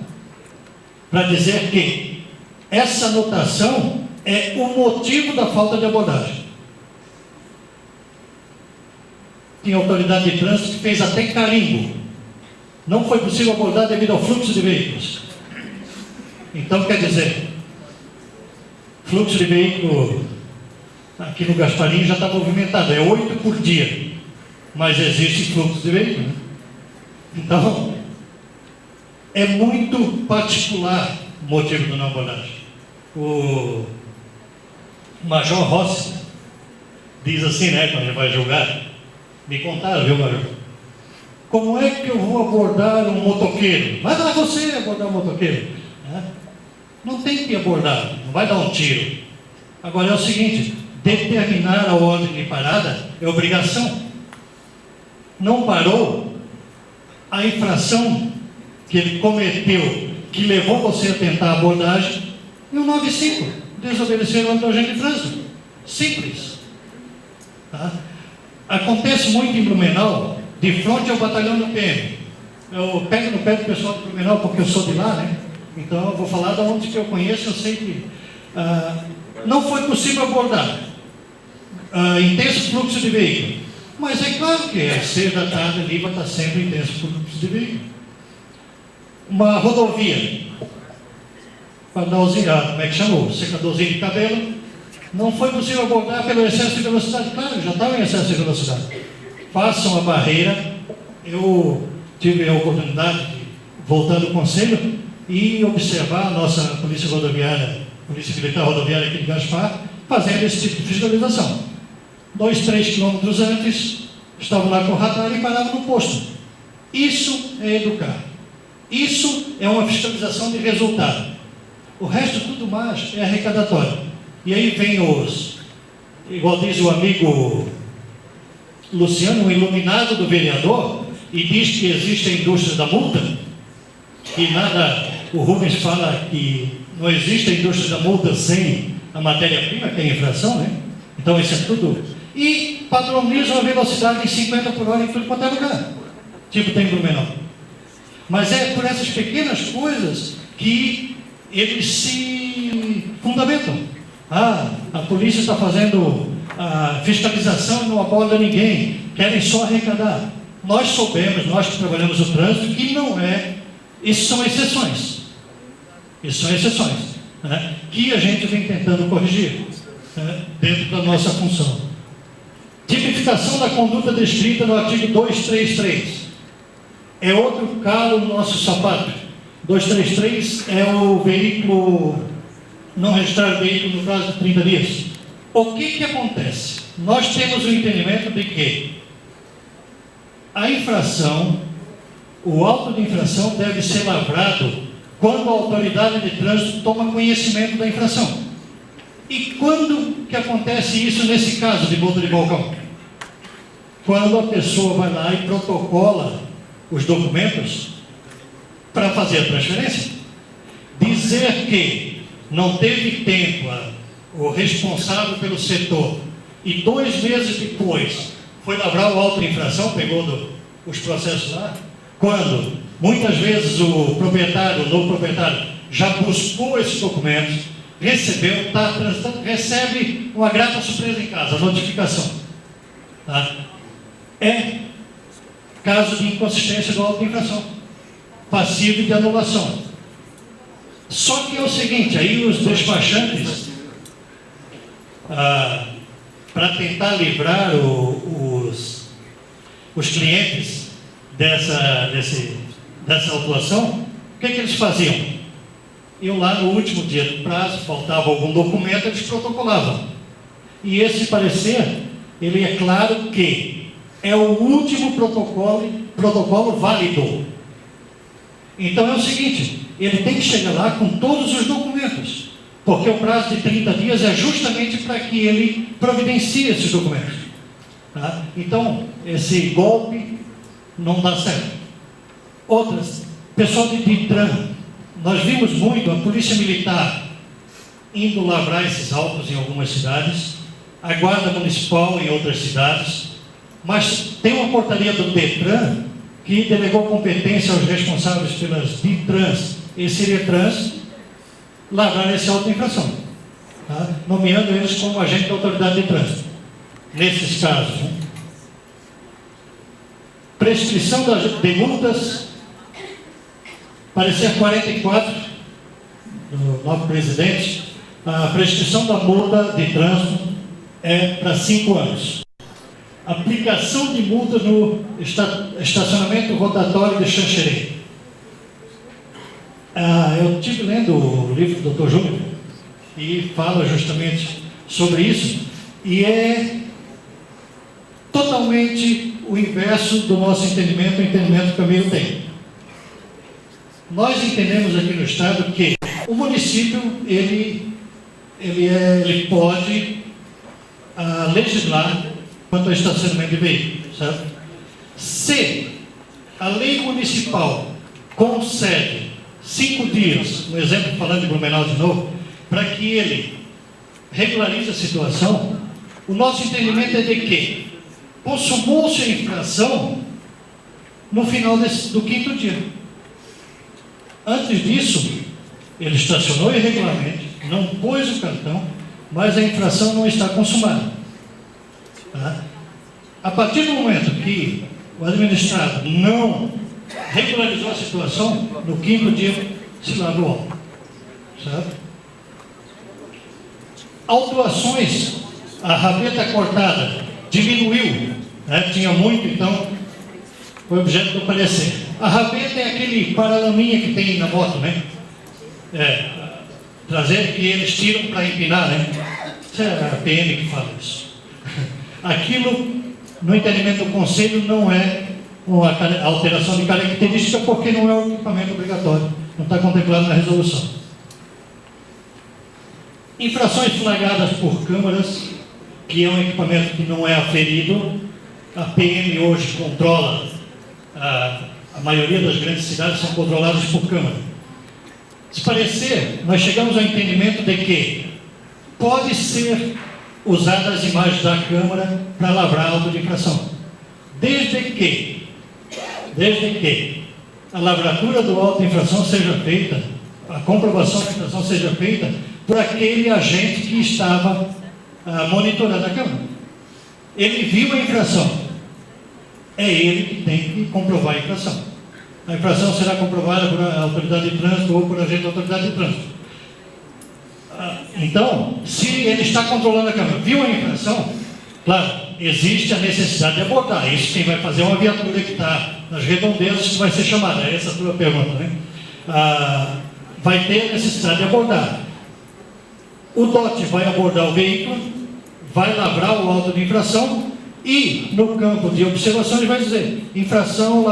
A: Para dizer que essa anotação é o motivo da falta de abordagem. Tinha autoridade de trânsito que fez até carimbo. Não foi possível abordar devido ao fluxo de veículos. Então, quer dizer, fluxo de veículo aqui no Gasparim já está movimentado, é 8 por dia, mas existe fluxo de veículo. Né? Então, é muito particular o motivo da não abordagem. O Major Rossi diz assim, né, quando ele vai julgar, me contaram, viu, Major? Como é que eu vou abordar um motoqueiro? Vai lá você abordar um motoqueiro. Não tem que abordar, não vai dar um tiro. Agora é o seguinte, determinar a ordem de parada é obrigação. Não parou, a infração que ele cometeu, que levou você a tentar a abordagem, é o 95, desobedecer o agente de trânsito. Simples. Tá? Acontece muito em Blumenau, de frente ao batalhão do PM. Eu pego no pé do pessoal de Blumenau, porque eu sou de lá, né? Então eu vou falar de onde que eu conheço, eu sei que não foi possível abordar intenso fluxo de veículo. Mas é claro que às 6 da tarde ali vai estar sempre intenso fluxo de veículo. Uma rodovia, como é que chamou? Secadorzinho de cabelo, não foi possível abordar pelo excesso de velocidade. Claro, já estava em excesso de velocidade. Façam a barreira. Eu tive a oportunidade de voltar do conselho e observar a nossa polícia rodoviária, polícia militar rodoviária aqui de Gaspar, fazendo esse tipo de fiscalização. 2, 3 quilômetros antes, estavam lá com o radar e paravam no posto. Isso é educar. Isso é uma fiscalização de resultado. O resto, tudo mais, é arrecadatório. E aí vem igual diz o amigo Luciano, o iluminado do vereador, e diz que existe a indústria da multa, que nada, o Rubens fala que não existe a indústria da multa sem a matéria-prima, que é a infração, né? Então isso é tudo. E padronizam a velocidade em 50 por hora em tudo quanto é lugar. Tipo tem Blumenau. Mas é por essas pequenas coisas que eles se fundamentam. A polícia está fazendo a fiscalização e não aborda ninguém, querem só arrecadar. Nós soubemos, nós que trabalhamos o trânsito, que não é, isso são exceções. Isso são exceções, né, que a gente vem tentando corrigir, né, dentro da nossa função. Tipificação da conduta descrita no artigo 233. É outro calo no nosso sapato. 233 é o veículo, não registrar o veículo no prazo de 30 dias. O que acontece? Nós temos o entendimento de que a infração, o auto de infração deve ser lavrado quando a autoridade de trânsito toma conhecimento da infração. E quando que acontece isso nesse caso de multa de balcão? Quando a pessoa vai lá e protocola os documentos para fazer a transferência. Dizer que não teve tempo o responsável pelo setor e 2 meses depois foi lavrar o auto de infração, pegou os processos lá, quando muitas vezes o novo proprietário já buscou esses documentos, recebeu, está transitando, recebe uma grata surpresa em casa, a notificação. Tá? É caso de inconsistência do auto de infração, passivo de anulação. Só que é o seguinte, aí os despachantes, para tentar livrar os clientes dessa autuação, o que eles faziam? Iam lá no último dia do prazo, faltava algum documento, eles protocolavam. E esse parecer, ele é claro que é o último protocolo válido. Então é o seguinte, ele tem que chegar lá com todos os documentos, porque o prazo de 30 dias é justamente para que ele providencie esses documentos. Tá? Então, esse golpe não dá certo. Outras, pessoal de DITRAN, nós vimos muito a Polícia Militar indo lavrar esses autos em algumas cidades, a Guarda Municipal em outras cidades, mas tem uma portaria do DETRAN que delegou competência aos responsáveis pelas DITRANs e CIRETRANs lavrar esse auto de infração, tá? Nomeando eles como agente da autoridade de trânsito, nesses casos. Né? Prescrição de multas, parecer 44 do novo presidente, a prescrição da multa de trânsito é para 5 anos. Aplicação de multas no estacionamento rotatório de Xanxerê. Eu estive lendo o livro do Dr. Júnior e fala justamente sobre isso, e é totalmente o inverso do nosso entendimento, o entendimento que o Camilo tem. Nós entendemos aqui no Estado que o município ele pode legislar quanto ao estacionamento de veículos, certo? Se a lei municipal concede 5 dias, um exemplo falando de Blumenau de novo, para que ele regularize a situação, o nosso entendimento é de que consumou-se a infração no final do 5º dia. Antes disso, ele estacionou irregularmente, não pôs o cartão, mas a infração não está consumada. Tá? A partir do momento que o administrado não regularizou a situação, no 5º dia se lava o auto. Certo? Autuações, a rabeta cortada diminuiu, né? Tinha muito, então foi objeto do parecer. A rabeta é aquele paralaminha que tem na moto, né? Traseiro que eles tiram para empinar, né? Isso é a PM que fala isso. Aquilo, no entendimento do Conselho, não é uma alteração de característica, porque não é um equipamento obrigatório, não está contemplado na resolução. Infrações flagradas por câmaras, que é um equipamento que não é aferido. A PM hoje controla, a maioria das grandes cidades são controladas por câmara. Se parecer, nós chegamos ao entendimento de que pode ser usadas as imagens da câmara para lavrar auto de infração, desde que a lavratura do auto de infração seja feita, a comprovação da infração seja feita por aquele agente que estava monitorando a câmera. Ele viu a infração. É ele que tem que comprovar a infração. A infração será comprovada por a autoridade de trânsito ou por agente da autoridade de trânsito. Então, se ele está controlando a câmera, viu a infração, claro, existe a necessidade de abordar. Isso quem vai fazer é uma viatura que está nas redondezas que vai ser chamada. Essa é a tua pergunta, né? Vai ter a necessidade de abordar. O DOT vai abordar o veículo, vai lavrar o auto de infração e, no campo de observação, ele vai dizer: infração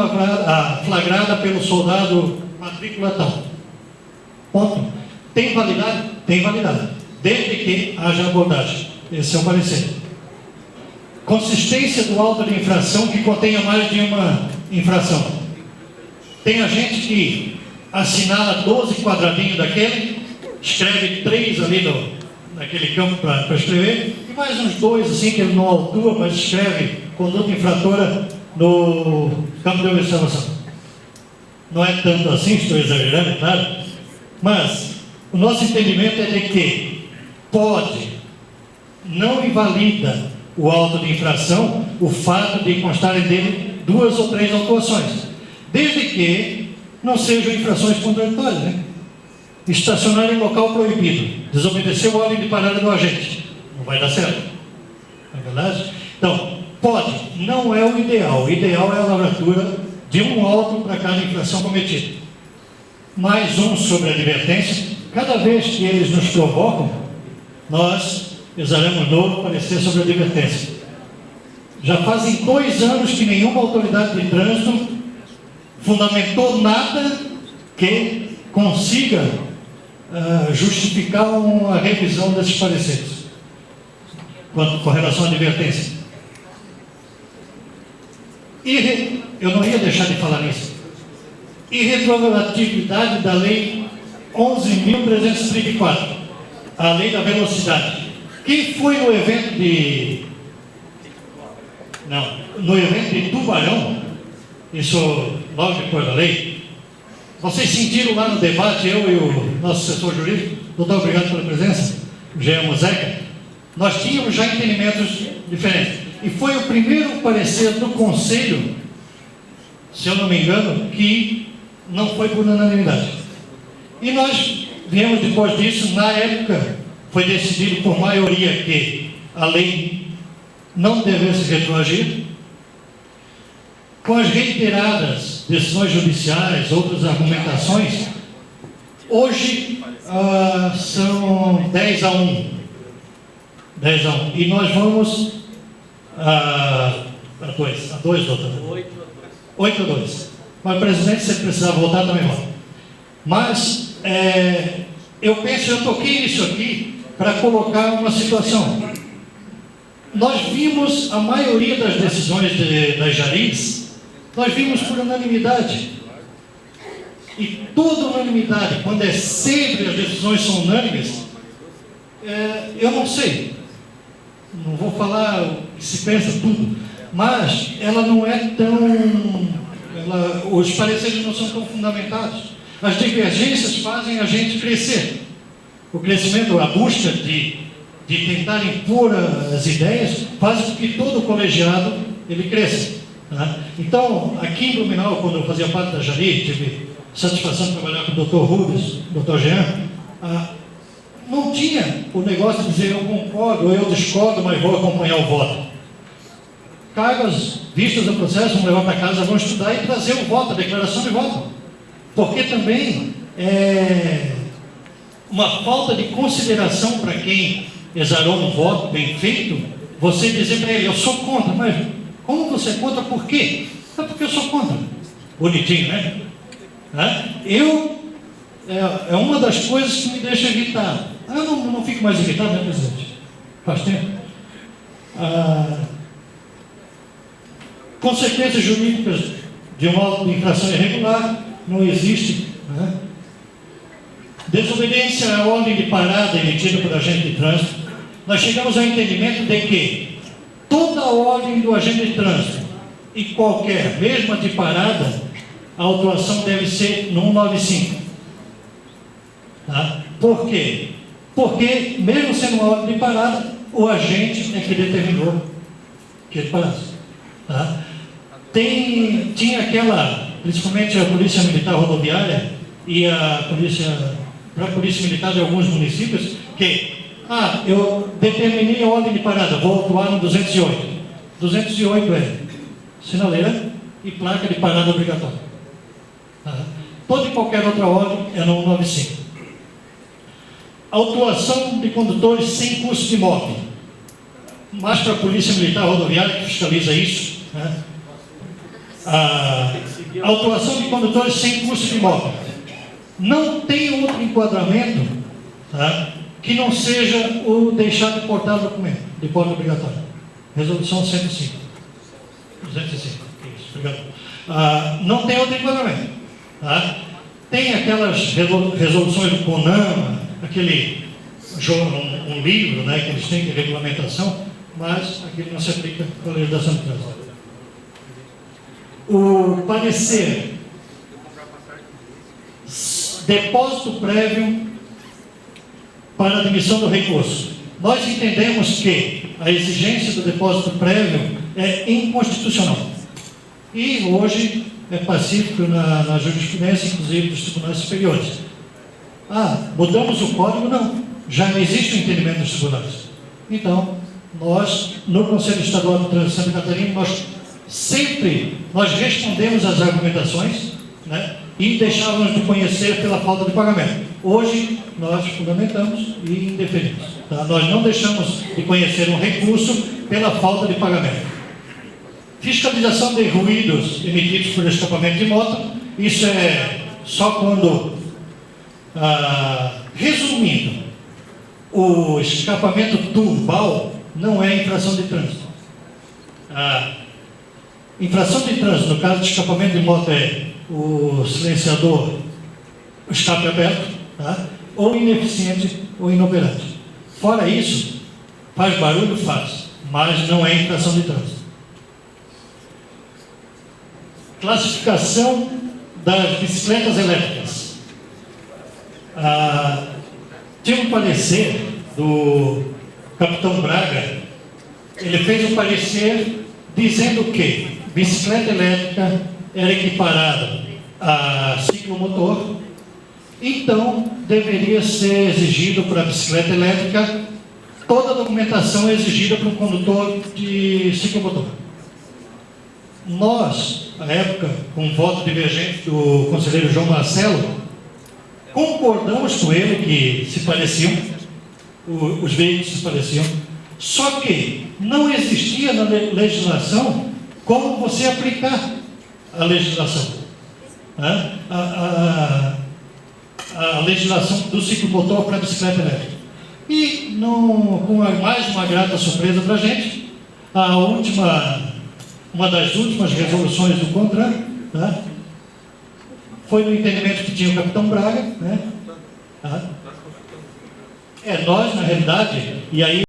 A: flagrada pelo soldado matrícula tal. Ponto. Tem validade? Tem validade. Desde que haja abordagem. Esse é o parecer. Consistência do auto de infração que contenha mais de uma infração. Tem a gente que assinala 12 quadradinhos daquele, escreve 3 ali naquele campo para escrever, e mais uns 2 assim que ele não autua, mas escreve conduta infratora no campo de observação. Não é tanto assim, estou exagerando, é claro, mas o nosso entendimento é de que pode, não invalida o auto de infração o fato de constarem dele 2 ou 3 autuações, desde que não sejam infrações contraditórias, né? Estacionar em local proibido, desobedecer o ordem de parada do agente, não vai dar certo, não é verdade? Então, pode, não é o ideal. O ideal é a lavratura de um auto para cada infração cometida. Mais um sobre a advertência. Cada vez que eles nos provocam, nós exaremos novo parecer sobre a advertência. Já fazem 2 anos que nenhuma autoridade de trânsito fundamentou nada que consiga justificar uma revisão desses pareceres com relação à advertência. Eu não ia deixar de falar nisso. Irretroatividade da lei 11.334, a lei da velocidade. Quem foi no evento no evento de Tubarão, isso logo depois da lei, vocês sentiram lá no debate, eu e o nosso assessor jurídico, doutor, obrigado pela presença, o Jean Moseca, nós tínhamos já entendimentos diferentes. E foi o primeiro parecer do Conselho, se eu não me engano, que não foi por unanimidade. E nós viemos depois disso, na época, foi decidido por maioria que a lei não devesse retroagir. Com as reiteradas decisões judiciais, outras argumentações, hoje são 10-1. 10-1. E nós vamos a 2, doutor. 8-2. Mas, presidente, se precisar voltar, também volta. Mas, eu toquei isso aqui para colocar uma situação. Nós vimos a maioria das decisões das Jaris, nós vimos por unanimidade. E toda unanimidade, quando é sempre as decisões são unânimes, eu não sei. Não vou falar o que se pensa tudo, mas ela não é tão... os pareceres não são tão fundamentados. As divergências fazem a gente crescer. O crescimento, a busca de tentar impor as ideias, faz com que todo o colegiado ele cresça. Tá? Então, aqui em Blumenau, quando eu fazia parte da Jari, tive satisfação de trabalhar com o Dr. Rubens, Dr. Jean, não tinha o negócio de dizer eu concordo ou eu discordo, mas vou acompanhar o voto. Cargas vistas do processo, vão levar para casa, vão estudar e trazer o voto, a declaração de voto. Porque também é uma falta de consideração para quem exarou um voto bem feito, você dizer para ele, eu sou contra, mas como você é contra, por quê? É porque eu sou contra. Bonitinho, né? É uma das coisas que me deixa irritado. Eu não fico mais irritado, né, presidente? Faz tempo. Consequências jurídicas de um auto de infração irregular não existe. Né? Desobediência à ordem de parada emitida por agente de trânsito. Nós chegamos ao entendimento de que toda ordem do agente de trânsito e qualquer, mesmo a de parada, a autuação deve ser no 195. Tá? Por quê? porque, mesmo sendo uma ordem de parada, o agente é que determinou que ele parasse. Tá? Tinha aquela, principalmente a Polícia Militar Rodoviária e a Polícia Militar de alguns municípios, que, eu determinei a ordem de parada, vou atuar no 208. 208 é sinaleira e placa de parada obrigatória. Tá? Toda e qualquer outra ordem é no 195. Autuação de condutores sem curso de moto. Mais para a Polícia Militar Rodoviária, que fiscaliza isso. Né? A autuação de condutores sem curso de moto. Não tem outro enquadramento, tá, que não seja o deixar de portar o documento de porta obrigatória. Resolução 105. 205. Isso, obrigado. Não tem outro enquadramento. Tá? Tem aquelas resoluções do CONAMA, aquele um livro, né, que eles têm de regulamentação, mas aquilo não se aplica à legislação de trânsito. O parecer, depósito prévio para admissão do recurso. Nós entendemos que a exigência do depósito prévio é inconstitucional e hoje é pacífico na jurisprudência, inclusive dos tribunais superiores. Mudamos o código? Não. Já existe o entendimento dos tribunais. Então, nós, no Conselho Estadual de Trânsito de Santa Catarina, nós respondemos às argumentações, né, e deixávamos de conhecer pela falta de pagamento. Hoje, nós fundamentamos e indeferimos. Tá? Nós não deixamos de conhecer um recurso pela falta de pagamento. Fiscalização de ruídos emitidos por escapamento de moto, isso é só quando, resumindo, o escapamento turbal não é infração de trânsito. Infração de trânsito, no caso de escapamento de moto, é o silenciador, o escape aberto, tá? Ou ineficiente ou inoperante. Fora isso, faz barulho, faz, mas não é infração de trânsito. Classificação das bicicletas elétricas. Tinha um parecer do capitão Braga, ele fez um parecer dizendo que bicicleta elétrica era equiparada a ciclomotor, então deveria ser exigido para a bicicleta elétrica toda a documentação exigida para um condutor de ciclomotor. Nós, à época, com o voto divergente do conselheiro João Marcelo, concordamos com ele que se pareciam, os veículos se pareciam, só que não existia na legislação como você aplicar a legislação. A legislação do ciclomotor para a bicicleta elétrica. E, com mais uma grata surpresa para a gente, uma das últimas resoluções do CONTRAN, tá, foi no entendimento que tinha o capitão Braga, né? Nós, na realidade, e aí